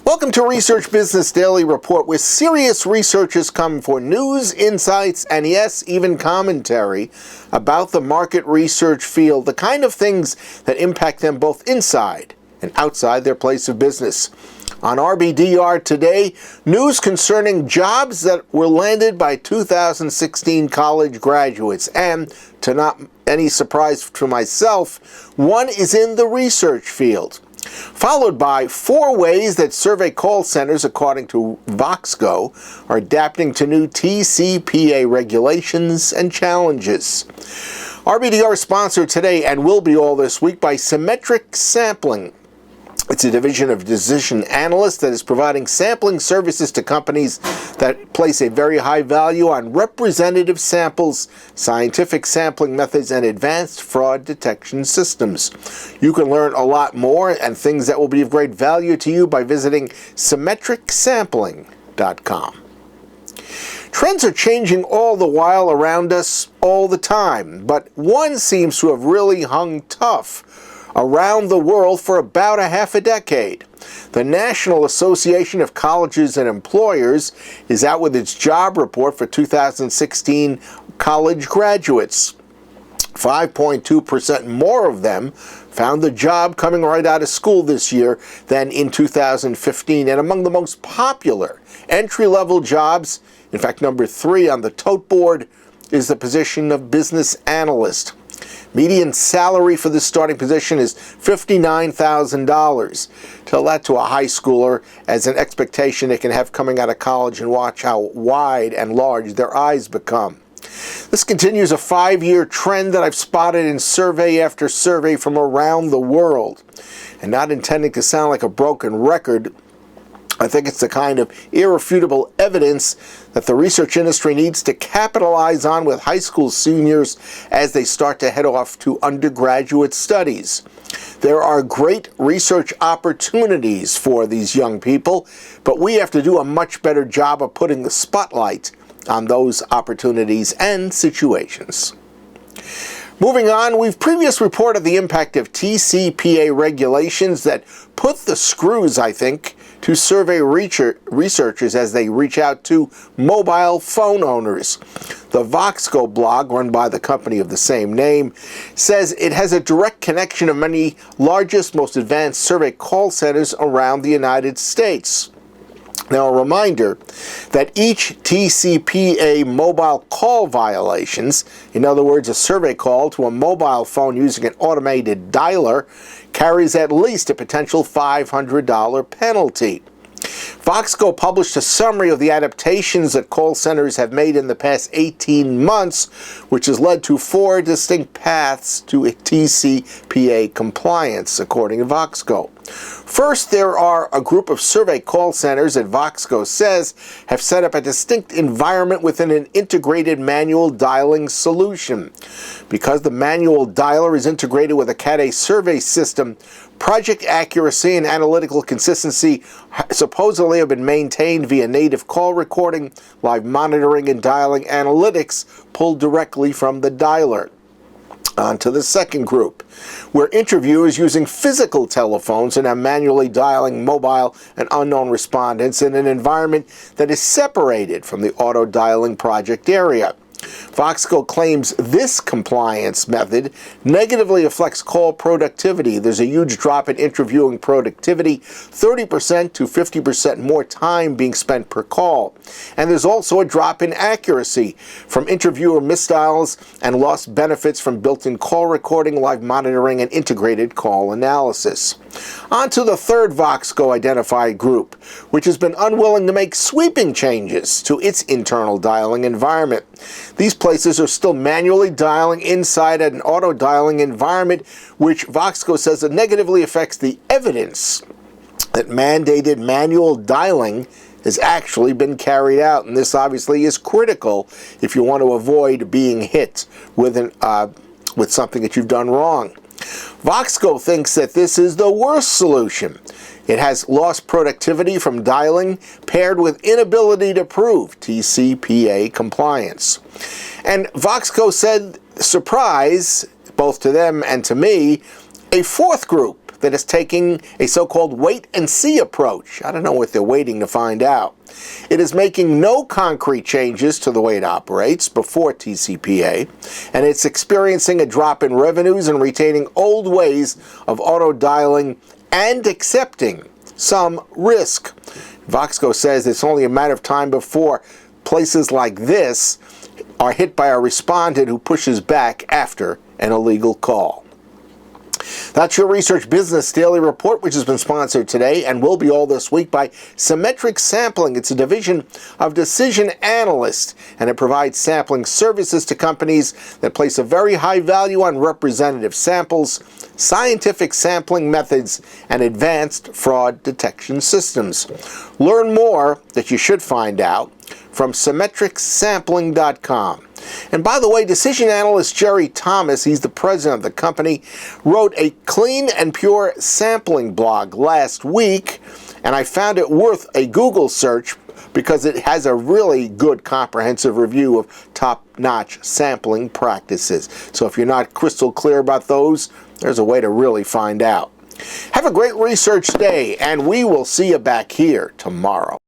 Welcome to Research Business Daily Report, where serious researchers come for news, insights, and yes, even commentary about the market research field, the kind of things that impact them both inside and outside their place of business. On RBDR today, news concerning jobs that were landed by 2016 college graduates. And, to not any surprise to myself, one is in the research field. Followed by 4 ways that survey call centers, according to Voxco, are adapting to new TCPA regulations and challenges. RBDR sponsored today and will be all this week by Symmetric Sampling. It's a division of Decision Analyst that is providing sampling services to companies that place a very high value on representative samples, scientific sampling methods, and advanced fraud detection systems. You can learn a lot more and things that will be of great value to you by visiting symmetricsampling.com. Trends are changing all the while around us all the time, but one seems to have really hung tough around the world for about a half a decade. The National Association of Colleges and Employers is out with its job report for 2016 college graduates. 5.2% more of them found the job coming right out of school this year than in 2015. And among the most popular entry-level jobs, in fact, number 3 on the tote board, is the position of business analyst. Median salary for this starting position is $59,000. Tell that to a high schooler as an expectation they can have coming out of college, and watch how wide and large their eyes become. This continues a 5-year trend that I've spotted in survey after survey from around the world. And not intending to sound like a broken record, I think it's the kind of irrefutable evidence that the research industry needs to capitalize on with high school seniors as they start to head off to undergraduate studies. There are great research opportunities for these young people, but we have to do a much better job of putting the spotlight on those opportunities and situations. Moving on, we've previously reported the impact of TCPA regulations that put the screws, I think, to survey researchers as they reach out to mobile phone owners. The Voxco blog, run by the company of the same name, says it has a direct connection to many largest, most advanced survey call centers around the United States. Now, a reminder that each TCPA mobile call violations, in other words, a survey call to a mobile phone using an automated dialer, carries at least a potential $500 penalty. Voxco published a summary of the adaptations that call centers have made in the past 18 months, which has led to 4 distinct paths to TCPA compliance, according to Voxco. First, there are a group of survey call centers that Voxco says have set up a distinct environment within an integrated manual dialing solution. Because the manual dialer is integrated with a Cat A survey system, project accuracy and analytical consistency supposedly have been maintained via native call recording, live monitoring, and dialing analytics pulled directly from the dialer. On to the second group, where interviewers using physical telephones and are manually dialing mobile and unknown respondents in an environment that is separated from the auto-dialing project area. Voxco claims this compliance method negatively affects call productivity. There's a huge drop in interviewing productivity, 30% to 50% more time being spent per call. And there's also a drop in accuracy from interviewer misdials and lost benefits from built-in call recording, live monitoring, and integrated call analysis. On to the third Voxco identified group, which has been unwilling to make sweeping changes to its internal dialing environment. These places are still manually dialing inside an auto-dialing environment, which Voxco says it negatively affects the evidence that mandated manual dialing has actually been carried out. And this obviously is critical if you want to avoid being hit with something that you've done wrong. Voxco thinks that this is the worst solution. It has lost productivity from dialing paired with inability to prove TCPA compliance. And Voxco said, surprise, both to them and to me, a fourth group that is taking a so-called wait-and-see approach. I don't know what they're waiting to find out. It is making no concrete changes to the way it operates before TCPA, and it's experiencing a drop in revenues and retaining old ways of auto-dialing and accepting some risk. Voxco says it's only a matter of time before places like this are hit by a respondent who pushes back after an illegal call. That's your Research Business Daily Report, which has been sponsored today and will be all this week by Symmetric Sampling. It's a division of Decision Analyst, and it provides sampling services to companies that place a very high value on representative samples, scientific sampling methods, and advanced fraud detection systems. Learn more that you should find out from symmetricsampling.com. And by the way, decision analyst Jerry Thomas, he's the president of the company, wrote a clean and pure sampling blog last week, and I found it worth a Google search because it has a really good comprehensive review of top-notch sampling practices. So if you're not crystal clear about those, there's a way to really find out. Have a great research day, and we will see you back here tomorrow.